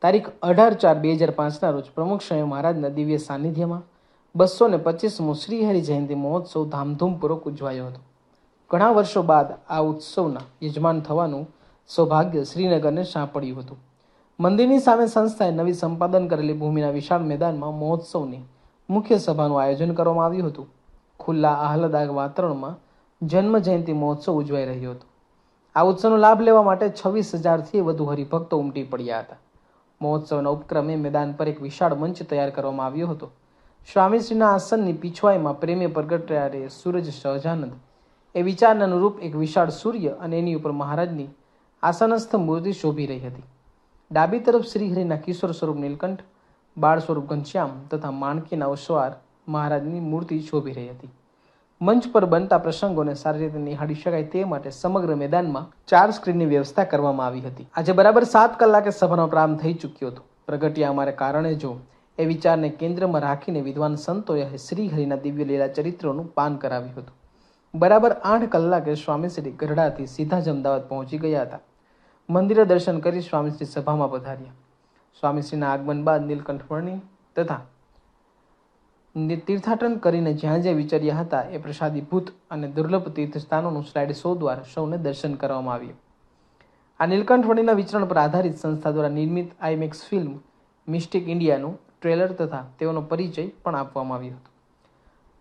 તારીખ 18/4/2005ના રોજ પ્રમુખ સ્વામી મહારાજના દિવ્ય સાનિધ્યમાં 225મો શ્રીહરિ જયંતિ મહોત્સવ ધામધૂમપૂર્વક ઉજવાયો હતો. ઘણા વર્ષો બાદ આ ઉત્સવના યજમાન થવાનું સૌભાગ્ય શ્રીનગરને સાંપડ્યું હતું. મંદિરની સામે સંસ્થાએ નવી સંપાદન કરેલી ભૂમિના વિશાળ મેદાનમાં મહોત્સવની મુખ્ય સભાનું આયોજન કરવામાં આવ્યું હતું. ખુલ્લા આહલાદક વાતાવરણમાં જન્મ જયંતિ મહોત્સવ ઉજવાઈ રહ્યો હતો. આ ઉત્સવનો લાભ લેવા માટે 26,000થી વધુ હરિભક્તો ઉમટી પડ્યા હતા. મહોત્સવના ઉપક્રમે મેદાન પર એક વિશાળ મંચ તૈયાર કરવામાં આવ્યો હતો. સ્વામીશ્રીના આસનની પીછવાઈમાં પ્રેમે પ્રગટારે સૂરજ સહજાનંદ એ વિચારના અનુરૂપ એક વિશાળ સૂર્ય અને એની ઉપર મહારાજની આસનસ્થ મૂર્તિ શોભી રહી હતી. ડાબી તરફ શ્રીહરિના કિશોર સ્વરૂપ નીલકંઠ, બાળ સ્વરૂપ ઘનશ્યામ તથા માણકીના અસવાર મહારાજની મૂર્તિ શોભી રહી હતી. મંચ પર બનતા પ્રસંગોને સારી રીતે નિહાળી શકાય તે માટે સમગ્ર મેદાનમાં 4 સ્ક્રીનની વ્યવસ્થા કરવામાં આવી હતી. આજે બરાબર 7 કલાકે સભાનો પ્રારંભ થઈ ચૂક્યો હતો. પ્રગટ્યા અમારે કારણે જો એ વિચારને કેન્દ્રમાં રાખીને વિદ્વાન સંતોએ શ્રીહરિના દિવ્ય લીલા ચરિત્રોનું પાન કરાવ્યું હતું. બરાબર 8 કલાકે સ્વામીશ્રી ગઢડાથી સીધા જ અમદાવાદ પહોંચી ગયા હતા. મંદિરે દર્શન કરી સ્વામીશ્રી સભામાં પધાર્યા. સ્વામીશ્રીના આગમન બાદ નીલકંઠ વર્ણિ તથા તીર્થાટન કરીને જ્યાં જ્યાં વિચર્યા હતા એ પ્રસાદીભૂત અને દુર્લભ તીર્થસ્થાનોનું સ્લાઇડ શો દ્વારા સૌને દર્શન કરવામાં આવ્યું. આ નીલકંઠ વર્ણિના વિચરણ પર આધારિત સંસ્થા દ્વારા નિર્મિત આઈમેક્સ ફિલ્મ મિસ્ટિક ઇન્ડિયાનું ટ્રેલર તથા તેઓનો પરિચય પણ આપવામાં આવ્યો હતો.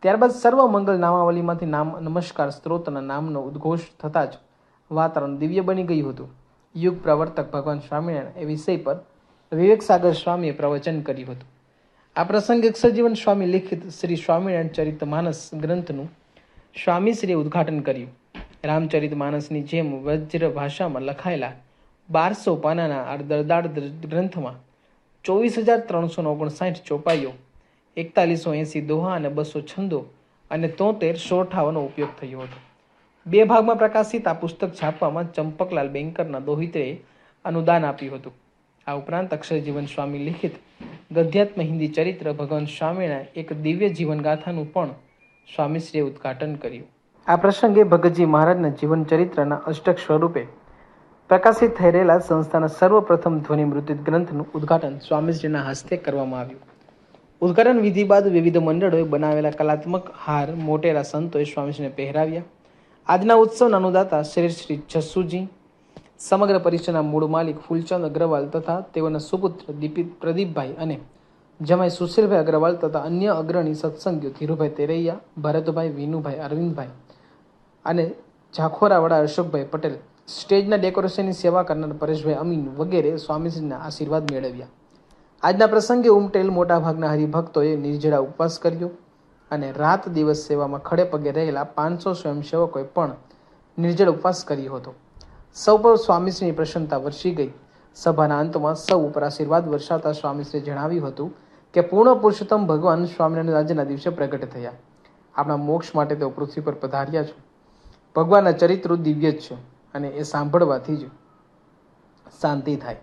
ત્યારબાદ સર્વ મંગલ નામાવલીમાંથી નમસ્કાર સ્ત્રોતના નામનો ઉદ્ઘોષ થતાં જ વાતાવરણ દિવ્ય બની ગયું હતું. યુગ પ્રવર્તક ભગવાન સ્વામિનારાયણ એ વિષય પર વિવેક સાગર સ્વામીએ પ્રવચન કર્યું હતું. આ પ્રસંગે અક્ષરજીવન સ્વામી લિખિત શ્રી સ્વામિનારાયણ ચરિતમાનસ ગ્રંથનું સ્વામીશ્રીએ ઉદ્ઘાટન કર્યું. રામચરિત માનસની જેમ વજ્ર ભાષામાં લખાયેલા 1200 પાનાના આ દરદાર ગ્રંથમાં 24,359 ચોપાઈઓ, 4180 દોહા અને 200 છંદો અને 73 સોરઠાઓનો ઉપયોગ થયો હતો. 2 ભાગમાં પ્રકાશિત આ પુસ્તક છાપવામાં ચંપકલાલ બેંકરના દોહિત્રે અનુદાન આપ્યું હતું. આ ઉપરાંત અક્ષરજીવન સ્વામી લિખિત ગદ્યાત્મ હિન્દી ચરિત્ર ભગવાન સ્વામિનારાયણ એક દિવ્ય જીવનગાથાનું પણ સ્વામીશ્રીએ ઉદ્ઘાટન કર્યું. આ પ્રસંગે ભગતજી મહારાજના જીવન ચરિત્રના અષ્ટક સ્વરૂપે પ્રકાશિત થઈ રહેલા સંસ્થાના સર્વપ્રથમ ધ્વનિ મુદ્રિત ગ્રંથનું ઉદ્ઘાટન સ્વામીશ્રીના હસ્તે કરવામાં આવ્યું. ઉદ્ઘાટન વિધિ બાદ વિવિધ મંડળોએ બનાવેલા કલાત્મક હાર મોટેરા સંતોએ સ્વામીશ્રીને પહેરાવ્યા. આજના ઉત્સવના અનુદાતા શ્રી જસ્સુજી, સમગ્ર પરિસરના મૂળ માલિક ફૂલચંદ અગ્રવાલ તથા તેઓના સુપુત્ર પ્રદીપભાઈ અને જમાઈ સુશીલભાઈ અગ્રવાલ તથા અન્ય અગ્રણી સત્સંગીઓ ધીરુભાઈ તેરૈયા, ભરતભાઈ, વિનુભાઈ, અરવિંદભાઈ અને ઝાખોરાવાળા અશોકભાઈ પટેલ, સ્ટેજના ડેકોરેશનની સેવા કરનાર પરેશભાઈ અમીન વગેરે સ્વામીશ્રીના આશીર્વાદ મેળવ્યા. આજના પ્રસંગે ઉમટેલ મોટાભાગના હરિભક્તોએ નિર્જળા ઉપવાસ કર્યો અને રાત દિવસ સેવામાં ખડે પગે રહેલા 500 સ્વયંસેવકોએ પણ નિર્જળ ઉપવાસ કર્યો હતો. સૌ પર સ્વામીશ્રીની પ્રસન્નતા વરસી ગઈ. સભાના અંતમાં સૌ ઉપર આશીર્વાદ વર્ષાવતા સ્વામીશ્રીએ જણાવ્યું હતું કે પૂર્ણ પુરુષોત્તમ ભગવાન સ્વામિનારાયણ આજના દિવસે પ્રગટ થયા. આપણા મોક્ષ માટે તેઓ પૃથ્વી પર પધાર્યા છે. ભગવાનના ચરિત્રો દિવ્ય જ છે અને એ સાંભળવાથી જ શાંતિ થાય.